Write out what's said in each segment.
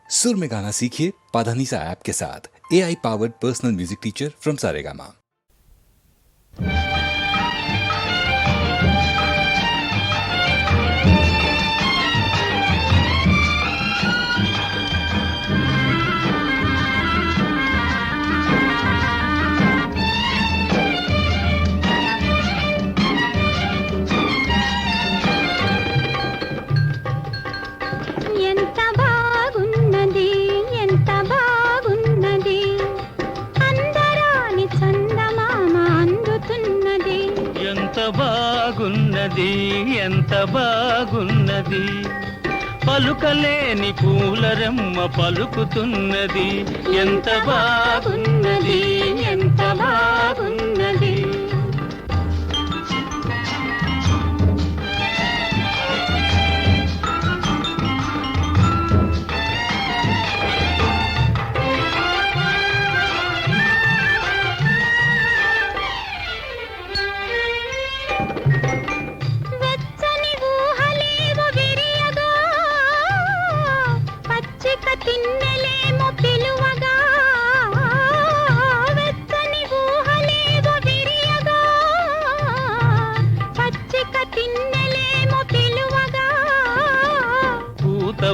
सुर में गाना सीखिए पाधानीसा ऐप के साथ। AI powered personal music teacher from Saregama. ఎంత బాగున్నది పలుకలేని పూలరెమ్మ పలుకుతున్నది ఎంత బాగున్నది ఎంత బాగున్నది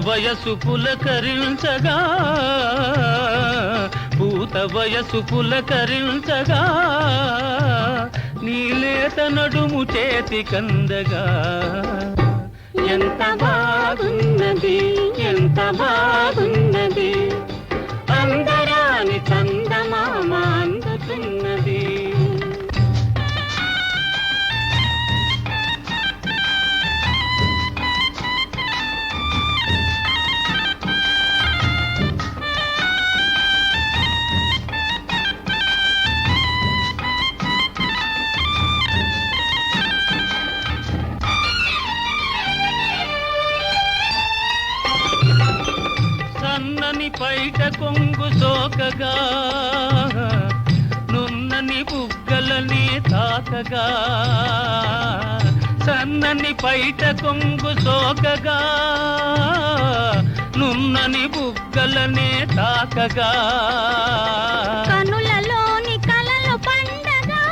వయసు పులకరించగా పూత వయసు పులకరించగా నీలేత నడుము చేతి కందగా ఎంత బాగున్నది ఎంత బాగున్నది అందరాని చందమామ అందుతున్నది పైట కొంగు సోకగా నున్నని బుగ్గలని తాకగా సన్నని పైట కొంగు సోకగా నున్నని బుగ్గలని తాకగా కనులలోని కలలు పండగా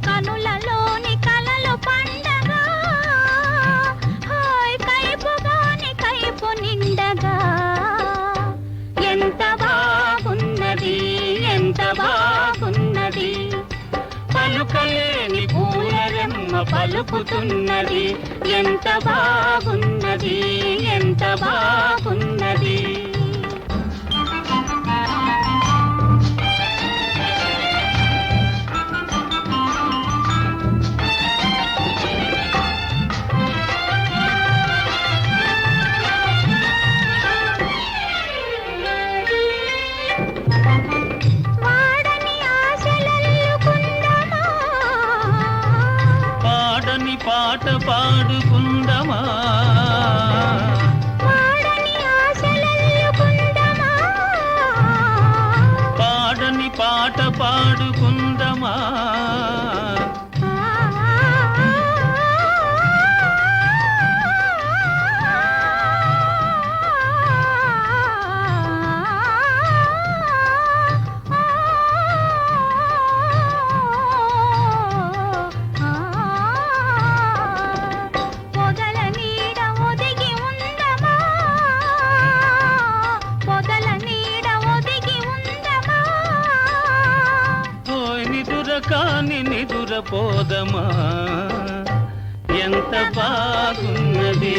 కనులలోని కలలు పండగా హాయ్ కైపుగాని కైపు నిండగా ఎంత బాగున్నది ఎంత బాగున్నది పలుకలేని పూలరెమ్మ పలుకుతున్నది ఎంత బాగున్నది ఎంత బాగున్నది పాట పాడుకుందమా పాడని ఆశలల్లుకుందమా పాడని పాట పాడుకుందమా కాని నిదురపోదమా ఎంత బాగున్నది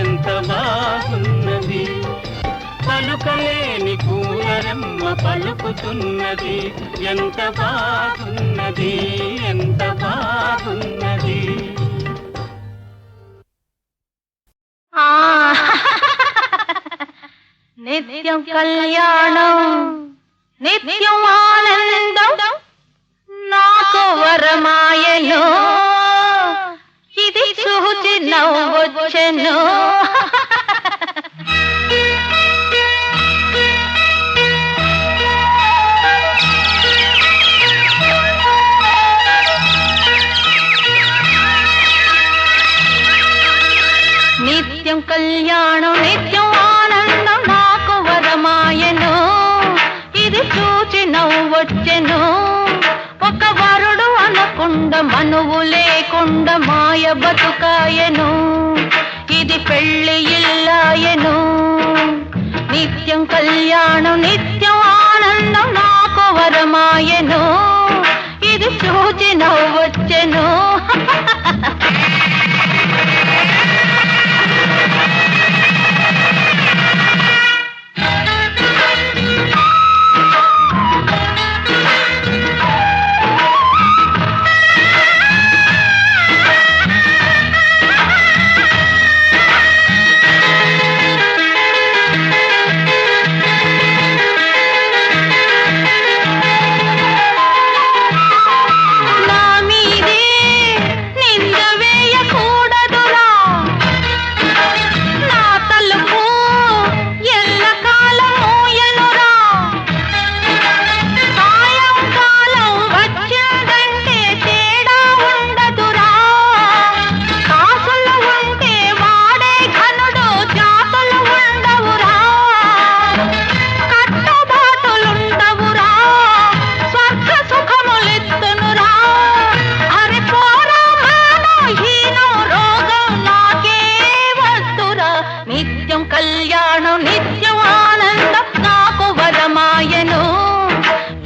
ఎంత బాగున్నది పలుకలేని పూలరెమ్మ పలుకుతున్నది ఎంత బాగున్నది ఎంత బాగున్నది నిత్యం కళ్యాణం నిత్యం ఆనందం నాకు వరమాయను ఇది చూచి నవ్వొచ్చెను నిత్యం కళ్యాణం నిత్యం ఆనందం మనువు లేకుండా మాయ బతుకాయను ఇది పెళ్లి ఇల్లాయను నిత్యం కళ్యాణం నిత్యం ఆనందం నాకు వరమాయను ఇది చూచి నవ్వొచ్చెను కళ్యాణం నిత్యం ఆనందం నాకు వరమాయను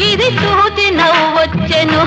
ఇది చూచి నవ్వొచ్చెను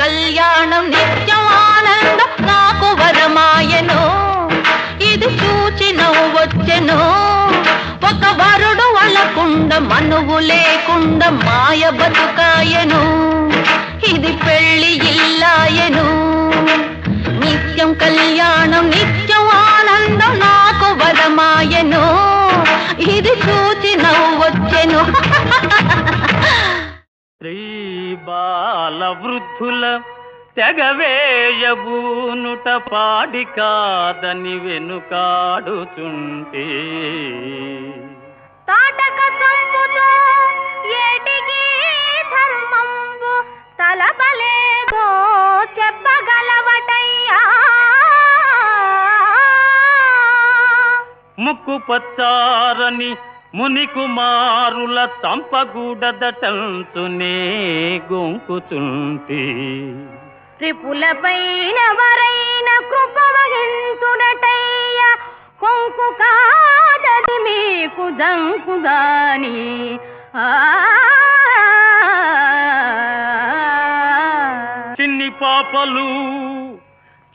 కళ్యాణం నిత్యం ఆనందం నాకు వరమాయను ఇది చూచి నవ్వొచ్చెను ఒక వరుడు వలకుండా మనువు లేకుండా మాయ బతుకాయను ఇది పెళ్లి ఇల్లాయను నిత్యం కళ్యాణం నిత్యం ఆనందం నాకు వరమాయను ఇది చూచి నవ్వొచ్చెను శ్రీ బాల వృద్ధుల తెగవేయబూనుట పాడి కాదని వెనుకాడుచుంటే తాటక చంపుతో ఏటికి ధర్మంబు తలపలేదో చెప్పగలవటయ్యా ముక్కు పచ్చారని ముని కుమారుల చంపగూడదటంతునే గొంకుచుంటి త్రిపులపైన వరైన కృప వహించునటయ్య కొంకు కాదది మీకు జంకుదాని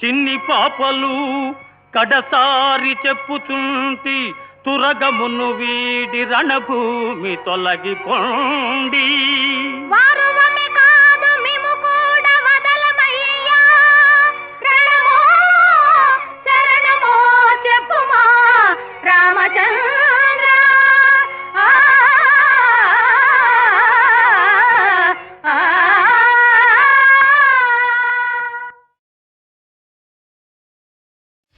చిన్ని పాపలు కడసారి చెప్పుచుంటి తురగమును వీడి రణభూమి తొలగిపోండి వారువమి కాదు మేము కూడా వదలమయ్యా రణమో శరణమో చెప్పుమా రామచంద్ర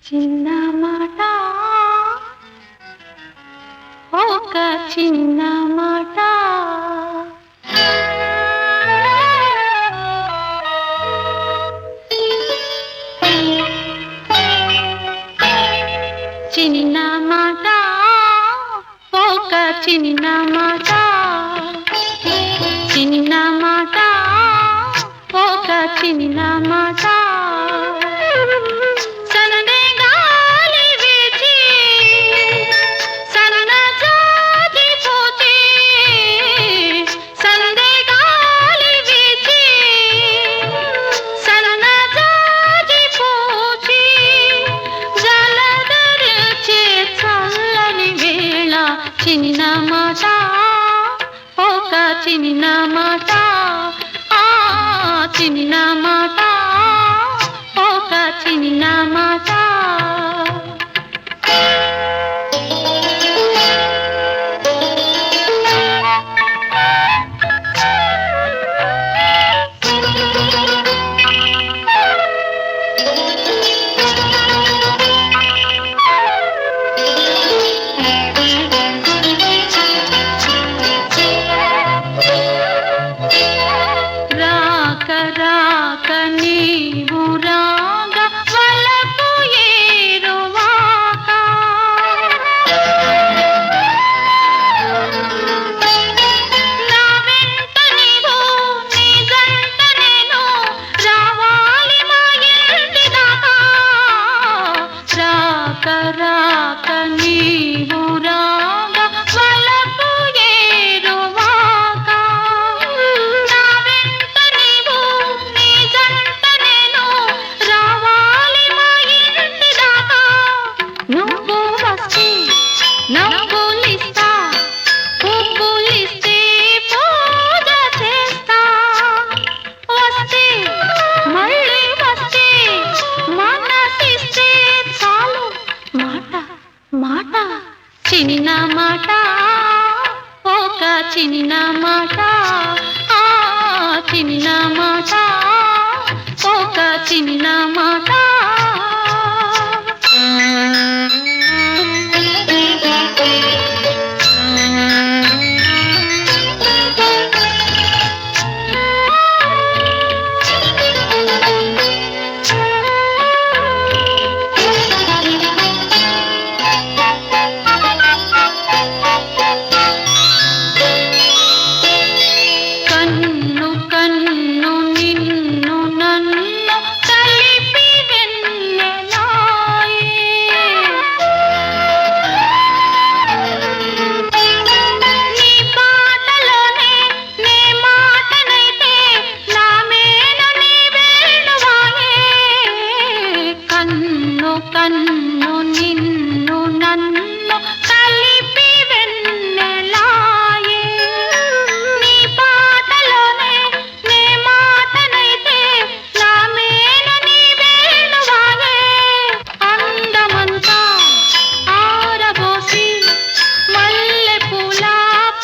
చిన్న మాట ఒక చిన్న మాట చిన్న మాట ఒక చిన్న మాట చిన్న మాట ఒక చిన్న మాట సన్న జాతి పూచి చిన్న మాట ఒక చిన్న మాట ఆ చిన్న మాట ఒక చిన్న మాట కన్ను నిన్ను నన్ను కలిపి వెన్నెలాయే నీ పాటలోనే నే మాటనైతే నా మేన నీ వేణువాయే అందమంతా ఆరబోసి మల్లె పూల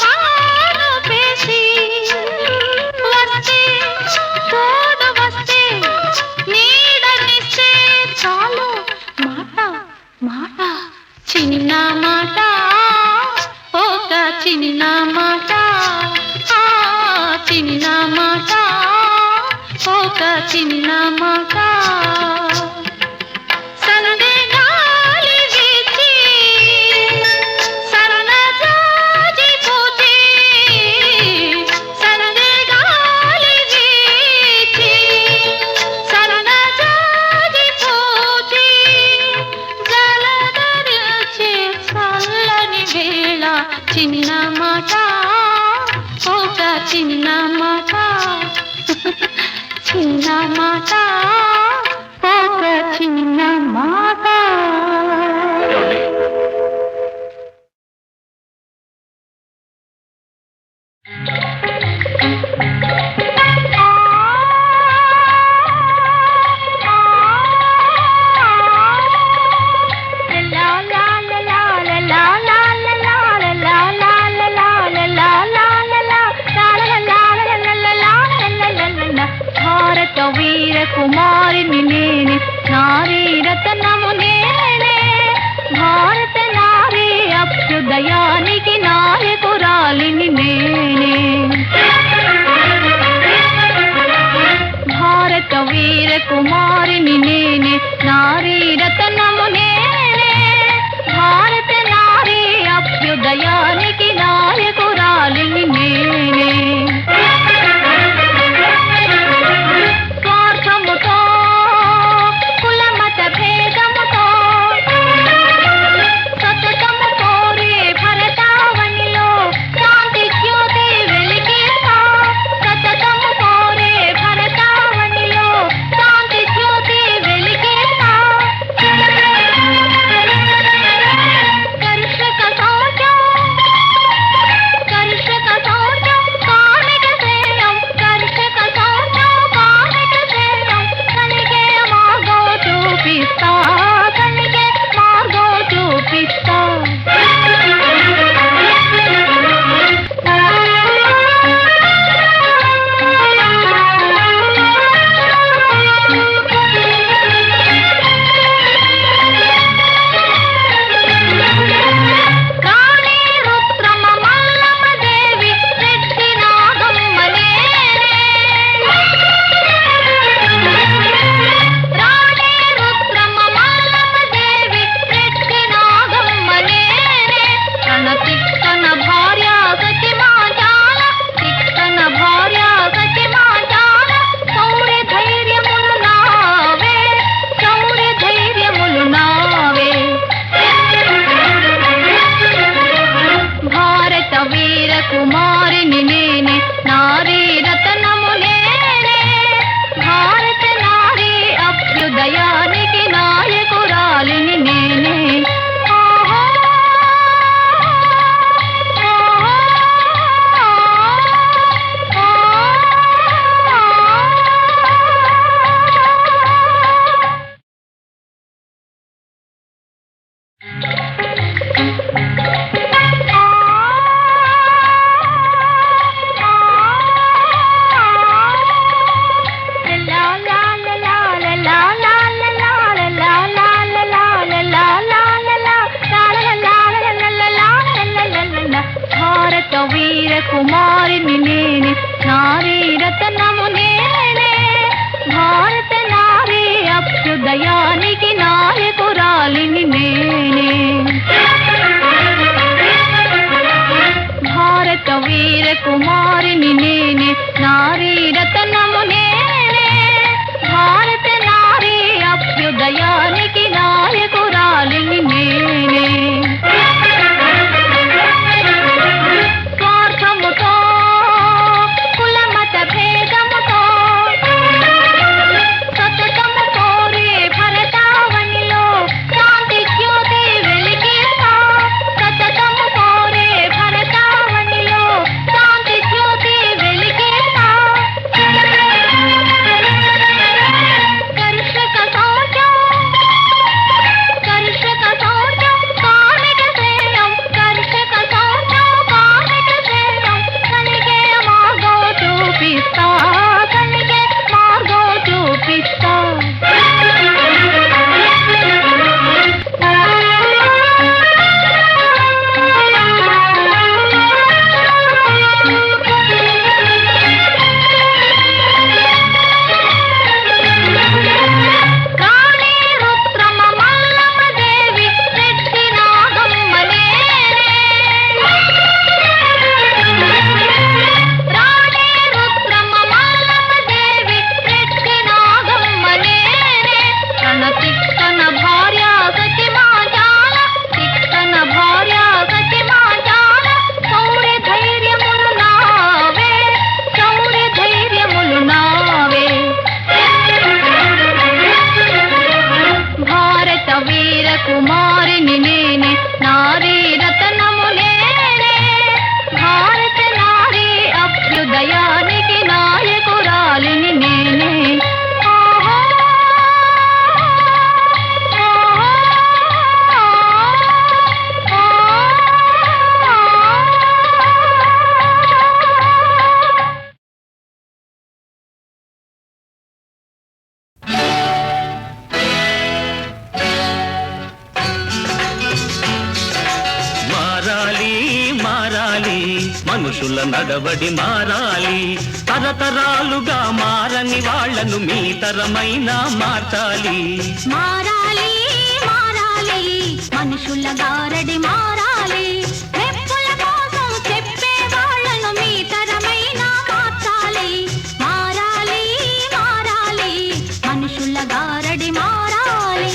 పాను పేసి వస్తే తోడు వస్తే నీడనిస్తే చాలు మాట మాట చిన్న మాట ఒక చిన్న మాట ఆ చిన్న మాట ఒక చిన్న మాట సందే గాలి వీచి సన్నజాజి పూచి సందే గాలి వీచి సన్నజాజి పూచి జలధరించే చల్లని వేళ చిన్న మాట ఒక చిన్న మాట చిన్న మాట ఒక చిన్న మాట భారత వీర కుమారిని నేనే నారీ రతనము నేనే భారత నారీ అభ్యుదయానికి నాయకురాలిని నేనే భారత వీర కుమారిని నేనే నారీ రతనము నేనే భారత నారీ అభ్యుదయానికి నాయకురాలిని నేనే స్వార్థముతో కులమత భేదముతో సతతము కోరే భరతావనిలో శాంతి జ్యోతి వెలిగిస్తా సతతము కోరే భరతావనిలో శాంతి జ్యోతి వెలిగిస్తా కర్షక సౌఖ్యం వీర కుమారిని నేనే, నారీ రతనము నేనే, భారత నారీ అభ్యుదయానికి నాయకురాలిని నేనే. భారత వీర కుమారిని నేనే, నారీ రతనము నేనే, భారత నారీ అభ్యుదయానికి నాయకురాలిని నేనే. స్వార్థముతో కులమత భేదముతో సతతము కోరే భరతావనిలో శాంతి జ్యోతి వెలిగిస్తా, సతతము కోరే భరతావనిలో శాంతి జ్యోతి వెలిగిస్తా. కర్షక సౌఖ్యం కార్మిక శ్రేయం, కర్షక సౌఖ్యం కార్మిక శ్రేయం, కలిగే మార్గం చూపిస్తా, కలిగే మార్గం చూపిస్తా. రాణి రుద్రమ మల్లమ్మ దేవి రెడ్డి నాగమ్మ నేనే, రాణి రుద్రమ మల్లమ్మ దేవి రెడ్డి నాగమ్మ నేనే. తన తిక్కన భార్య సతి మాజాల, తిక్కన భార్య సతి మాజాల, శౌర్య ధైర్యములు నావే, శౌర్య ధైర్యములు నావే. భారత వీర కుమారిని నేనే, నారీ రతనము నేనే, భారత నారీ అభ్యుదయానికి నాయకురాలిని నేనే. ఆహా, మారాలి మారాలి మనుషుల నడవడి మారాలి, తరతరాలుగా మారని వాళ్లను మీ తరమైన మార్చాలి. మారాలి మారాలి మనుషుల గారడి మారాలి, మెప్పుల కోసం చెప్పే వాళ్ళను మీ తరమైన మార్చాలి. మారాలి మారాలి మనుషుల గారడి మారాలి.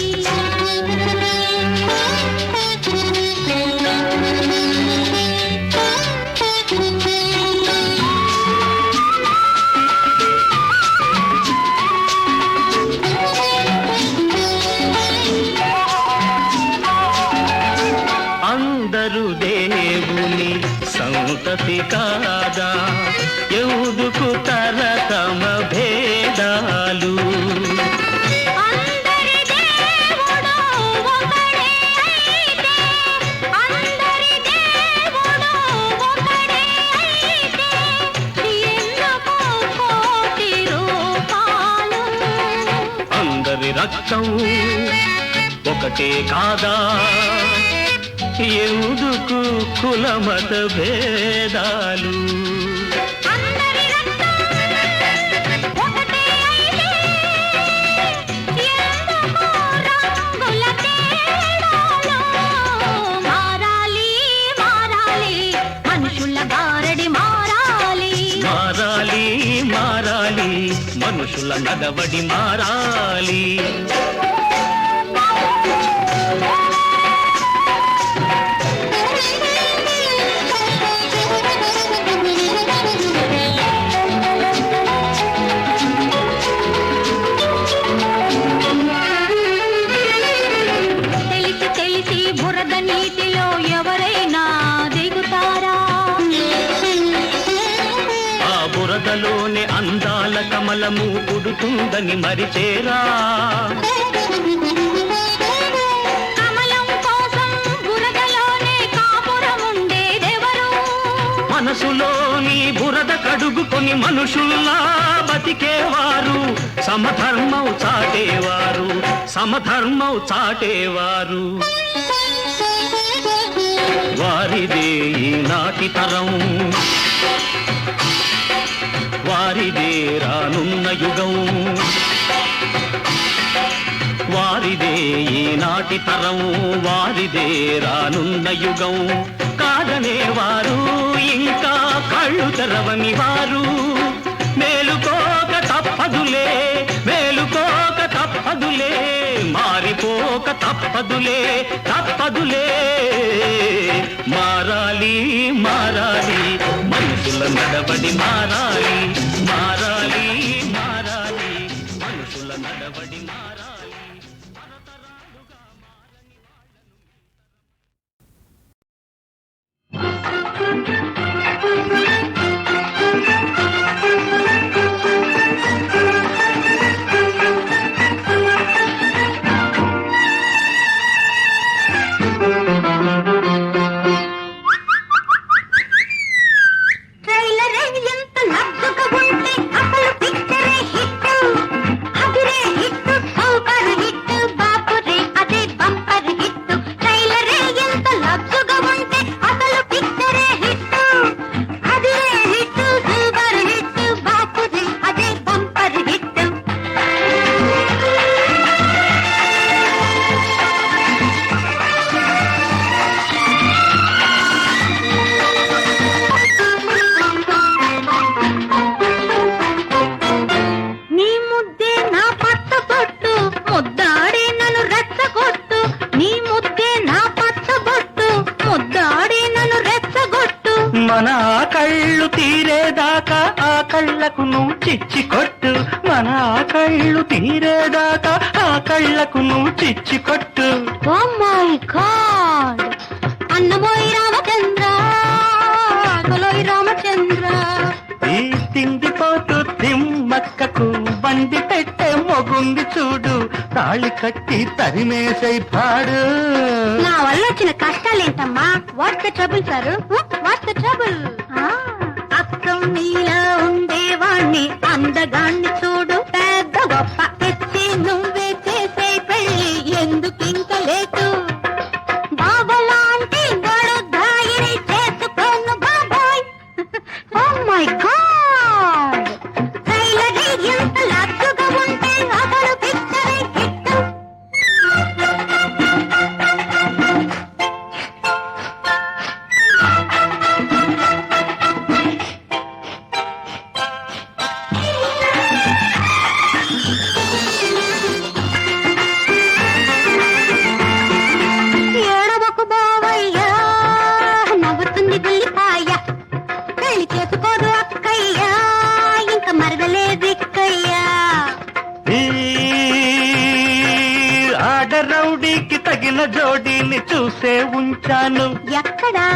అందరూ దేవుని సంతతి కాదా, ఎందుకు తరతమ భేదాలు. అందరి దేవుడు ఒకడే అయితే, అందరి దేవుడు ఒకడే అయితే, ఎందుకు కోటి రూపాలు. అందరి రక్తం ఒకటే కాదా, ఎందుకు కులమత భేదాలు. అందరి రక్తం ఒకటే అయితే, ఎందుకు రంగుల తేడాలు. మారాలి మారాలి మనుషుల గారడి మారాలి. మారాలి మారాలి మనుషుల నడవడి మారాలి. తెలిసి తెలిసి బురద నీటిలో ఎవరైనా దిగుతారా? ఆ బురదలోనే అందాల కమలము పుడుతుందని మరిచేరా. కమలం కోసం బురదలోనే కాపురం ఉండేదెవరు? మనసులోని బురద కడుగుకొని మనుషుల్లా బతికేవారు, సమధర్మం చాటేవారు, సమధర్మం చాటేవారు. వారిదే ఈనాటి తరం, వారిదే రానున్న యుగం, వారిదే ఈనాటి తరం, వారిదే రానున్న యుగం. కాదనేవారు ఇంకా కళ్ళు తెరవని వారు, మేలుకోక తప్పదులే, మేలుకోక తప్పదులే, మారిపోక తప్పదులే, తప్పదులే. మారాలి మారాలి మనుషుల నడవడి మారాలి, మారాలి మారాలి మనుషుల నడవడి మారాలి. మన కళ్ళు తీరేదాకా ఆ కళ్ళకు నువ్వు చిచ్చి కొట్టు, మన కళ్ళు తీరేదాకా ఆ కళ్ళకు నువ్వు చిచ్చి కొట్టు. ఓ మై గాడ్, అన్నమోయ్ రామచంద్ర, కొలోయ్ రామచంద్ర. ఈ తిండిపోతూ తిమ్మక్కకు బండి పెట్టే మొగుంది చూడు, తాళి కట్టి తరిమేసై పాడు. నా వల్ల వచ్చిన కష్టాలేంటమ్మా? What's the trouble sir? What's the trouble? అక్కం నీలా ఉండేవాణ్ణి, అందగాన్ని చూడు పెద్ద గొప్ప, తెచ్చి నువ్వే చేసే పెళ్ళి ఎందుకింక లేటు? బాబలాంటి గడుద్దాయిని చేసుకోను బాబాయ్. ఓ మై గాడ్, ట్రైలర్ ఎంత లగ్గుగా ఉంటే అసలు పిక్చరే హిట్. ఏడవకు బావయ్యా, నవ్వుతుంది గుల్లిపాయ, పెళ్లి చేసుకోదు అక్కయ్యా, ఇంకా మరదలేదిక్కయ్యా. ఈ ఆడరౌడీకి తగిన జోడీని చూసే ఉంచాను. ఎక్కడా?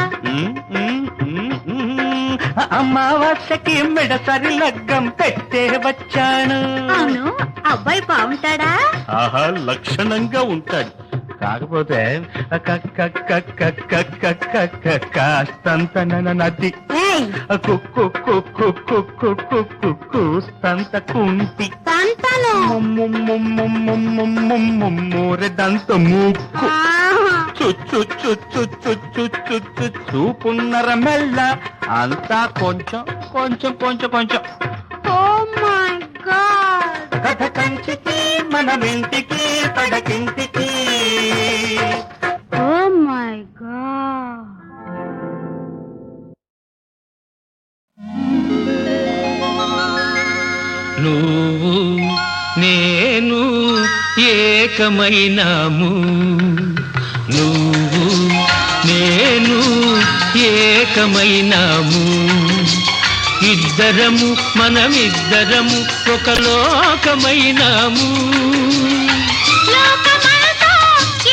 అమావాస్యకి మెడసరి లగ్గం పెట్టే వచ్చాను. అవును, అబ్బాయి బాగుంటాడా? ఆహా, లక్షణంగా ఉంటాడు. కాకపోతే కాస్తంత నది, ఏయ్, కూస్తంత కుంటి, సంతాను. మూరెదంత మూక్కు, ఆహా. చూపున్నర మెల్ల, అంతా కొంచెం కొంచెం కొంచెం కొంచెం. ఓ మై గాడ్, కథ కంచికి మనమింటికి పడకింటికి. ఓ మై గాడ్. నువ్వు నేను ఏకమైనాము, నువ్వు నేను ఏకమైనాము, ఇద్దరము మనమిద్దరము ఒక లోకమైనాము. లోకమంతా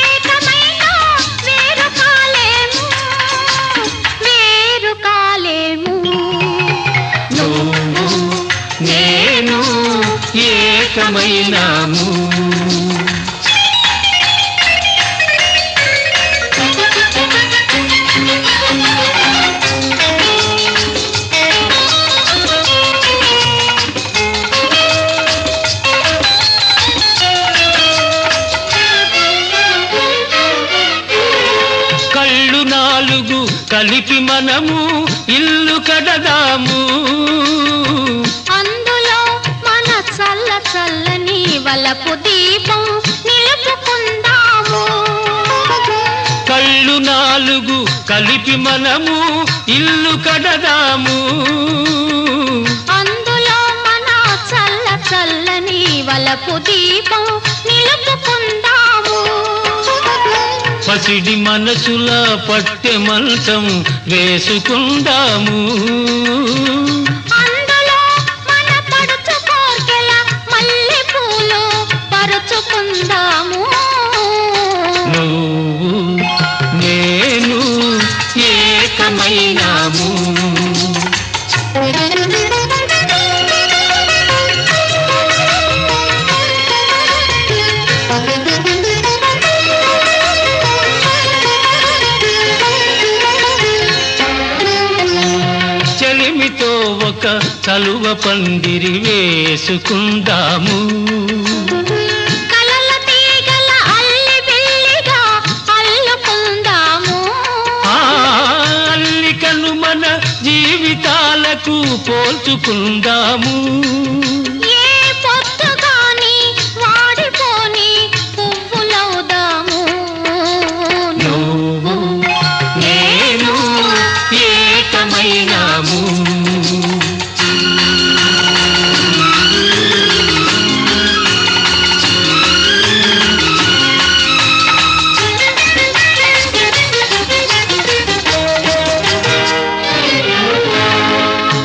ఏకమైనా వేరు కాలేము, వేరు కాలేము. నువ్వు నేను ఏకమైనాము. కళ్ళు నాలుగు కలిపి మనము ఇల్లు కడదాము. అందులో మన చల్ల చల్లని వలపు దీపం నిలుపుకుందాము. కళ్ళు 4 కలిపి మనము ఇల్లు కడదాము. అందులో మన చల్ల చల్లని వలపు దీపం నిలుపుకుందాము. పసిడి మనసుల పట్టె మంచం వేసుకుందాము. అందులో మన పడుచు కోర్కెల మల్లె పూలు పరుచుకుందాము. నువ్వు నేను ఏకమైనాము. చెలిమితో ఒక కలువ పందిరి వేసుకుందాము. కలల తీగల అల్లి బిల్లిగా అల్లుకుందాము. ఆ అల్లికను మన జీవితాలకు పోల్చుకుందాము. ఏ పొద్దుగాని వాడిపోని పువ్వులవుదాము. నువ్వు నేను ఏకమైనాము.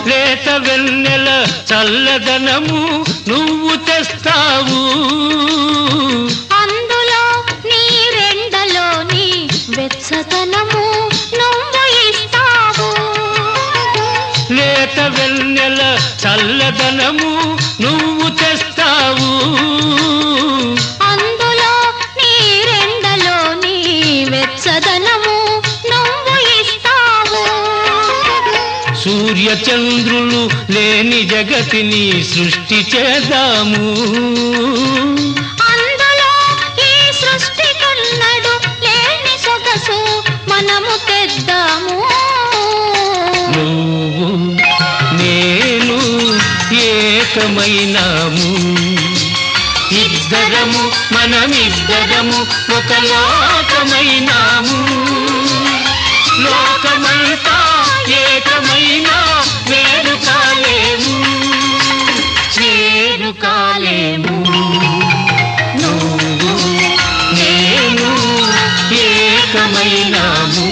లేత వెన్నెల చల్లదనము నువ్వు తెస్తావు. అందులో నీ రెండలోని వెచ్చదనము నువ్వు ఇస్తావు. లేత వెన్నెల చల్లదనము నువ్వు తెస్తావు. అందులో నీ రెండలోని వెచ్చదనము నువ్వు ఇస్తావు. సూర్య చంద్రులు లేని జగతిని సృష్టి చేద్దాము. అందులో ఈ సృష్టి కన్నడు లేని సొగసు మనము తెద్దాము. నువ్వు నేను ఏకమైనాము. ఇద్దరము మనమిద్దరము ఒక లోకమైనాము. లోకమంతా ఏకమైనా వేరు కాలేము, వేరు కాలేము. నువ్వు నేను ఏకమైనాము.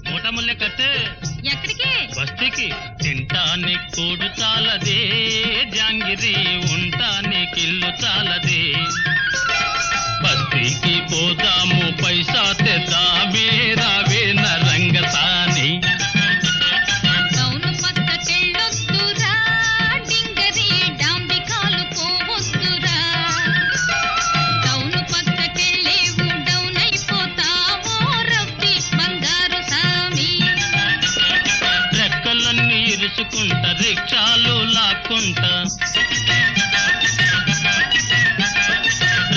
మూటముల్లె కట్టే ఎక్కడికి? బస్తీకి తింటానికి కూడు చాలదే, జాంగిరి ఉంటానికి ఇల్లు చాలదే. బస్తీకి పోదాము పైసా తెద్దామే, రావే నరంగసాని. టౌను పక్కకెళ్ళొద్దురా, డింగరి డాంబికాలు పోవద్దురా. టౌను పక్కకెళ్ళేవు డౌన్ అయిపోతావో రవ్వి బంగారు సామి. రెక్కలన్నీ ఇరుచుకుంటా రిక్షాలు లాక్కుంటా,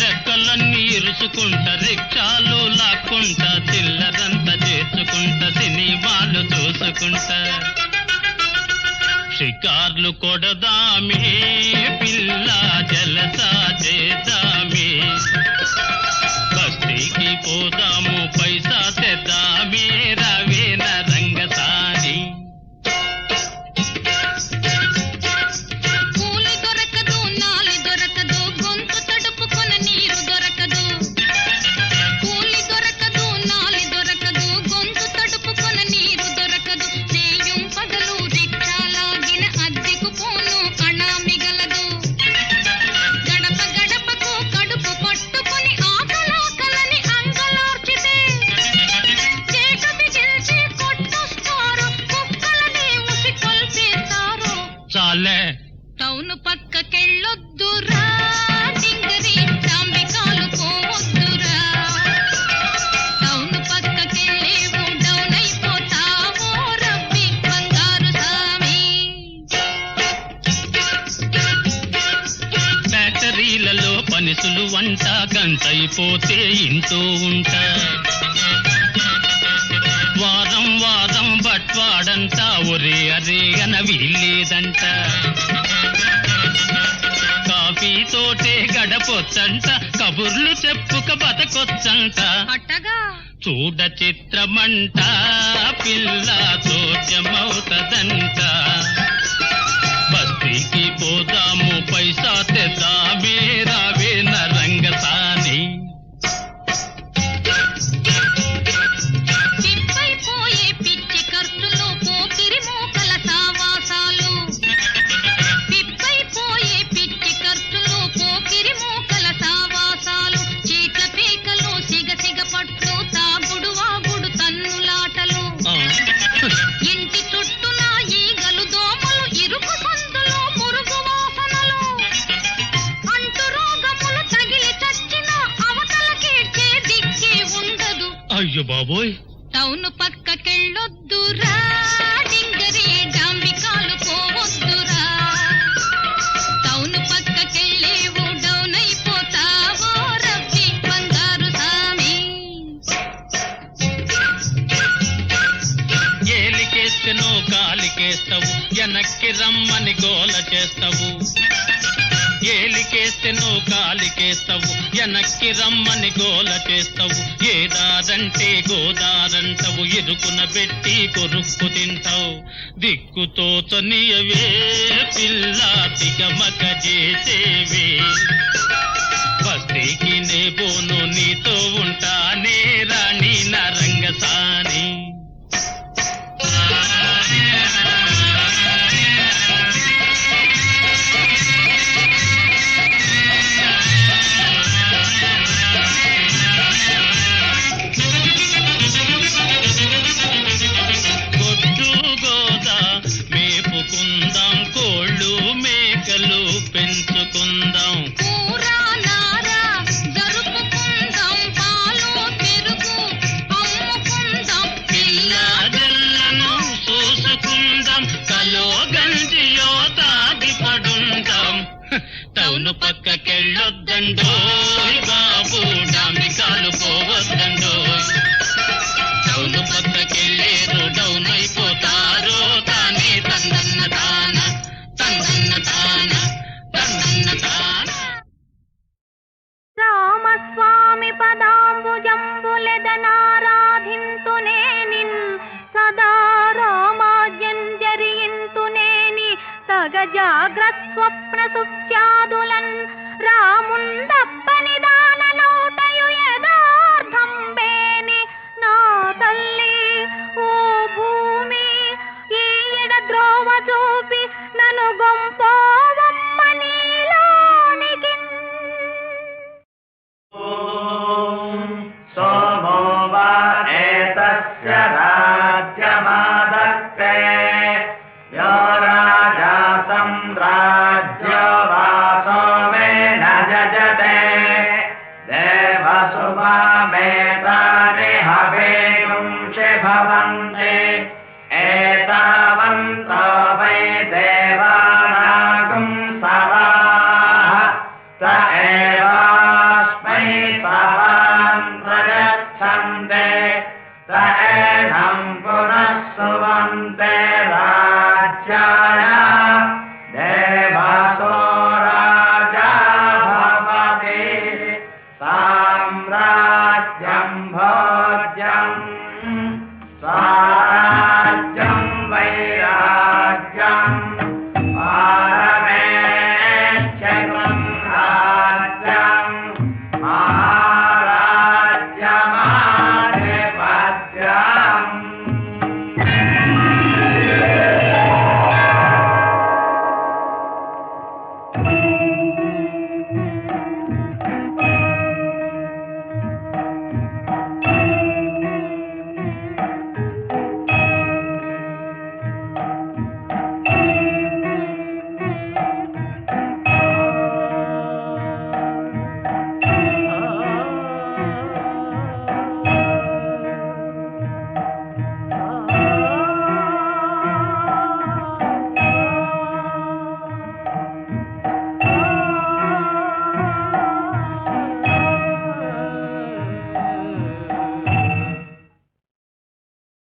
రెక్కలన్నీ ఇరుచుకుంటా రిక్షాలు లాక్కుంటా, చిల్లరంతా చేర్చుకుంటా సినిమాలు చూసుకుంటా. షికార్లు కొడదామే పిల్ల జలసా చేద్దామే, బస్తీకి పోదాము పైసా తెద్దామే, రవే నరంగసాని. కూలి దొరకదు, నాలి దొరకదు, గొంతు తడుపుకొన నీరు దొరకదు. కూలి దొరకదు, నాలి దొరకదు, గొంతు తడుపుకొన నీరు దొరకదు. రేయం పగలు రిక్షాలాగిన అద్దెకు పోను అణా మిగలదు. గడప గడపకు కడుపు పట్టుకొని ఆకలాకలని అంగలార్చితే చేట బిగించి కొట్టొస్తారు, కుక్కలని ఉసి కొల్పేస్తారు. చాలే టౌను పక్కకెళ్ళొద్దురా, డింగరి కేసులు వంట గంటైపోతే ఇంటూ ఉంటా. వారం వారం బట్వాడంట ఒరే అరే అన వీల్లేదంట. కాఫీతోటే గడపొచ్చంట కబుర్లు చెప్పుక బతకొచ్చంట. చూడ చిత్రమంట పిల్ల చోద్యమవుతదంట. బస్తీకి పోదాము పైసా తెద్దామే రావే రంగసాని. ఇంటి చుట్టూన ఈగలు దోమలు ఇరుకు సందులో మురుగు వాసనలు. అంటు రోగములు తగిలి చచ్చిన అవతలకేడ్చే దిక్కే ఉండదు. అయ్యో బాబోయ్. టౌను పక్కకెళ్ళొద్దురా డింగరి డాంబికాలు పోవద్దురా. టౌను పక్కకెళ్ళేవు డౌన్ అయిపోతావో రవ్వి బంగారు సామి. ఏలికేస్తేనో కాలికేస్తావు వెనక్కి రమ్మని గోల చేస్తావు. ఏలికేస్తేనో కాలికేస్తావు వెనక్కి రమ్మని గోల చేస్తావు. ఏదారంటే గోదారంటావు ఇరుకున పెట్టి కొరుక్కు తింటావు. దిక్కుతోచనియవే పిల్ల తిగమక చేసేవే. బస్తీకి నే బోను నీతో ఉంటానే రాణి నా రంగసాని. గొడ్డు గోద మేపుకుందాం కోళ్ళు మేకలు పెంచుకుందాం. కూరా నారా జరుపుకుందాం పాలు పెరుగు అమ్ముకుందాం. పిల్ల జల్లను చూసుకుందాం కలో గంజియో తాగి పడుందాం. టౌను పక్కకెళ్ళొద్దండోయ్ బాబు డాంబికాలు పోవద్దండోయ్. టౌను పక్కకెళ్ళేరు డౌన్ అయిపోతారో తానే తందన్న తాన తందన్న తాన తందన్న తాన. రామస్వామి పదాంబుజంబులెదనారాధింతునే నిన్ సదా రామాజ్యం జరింతునేని సగ జాగ్రత్స్వప్న సుఖ్యాదులన్ రాముందప్పని దానలోటయు యదార్థం బేని నా తల్లి ఓ భూమి ఈయడ ద్రోవ చూపి నను గొంపోవమ్మ నీలోనికి. सोमो वा एतस्य राज्यमादत्ते यो राजा सम्राज्यवासो मे न जजते देवसुमामेतानि हवेगुंषि भवन्ति एतावन्तो वै देवानागुं सवाः स एवास्मै सवान् प्रयच्छन्ते स एनं पुनः सुवन्ते राज्याय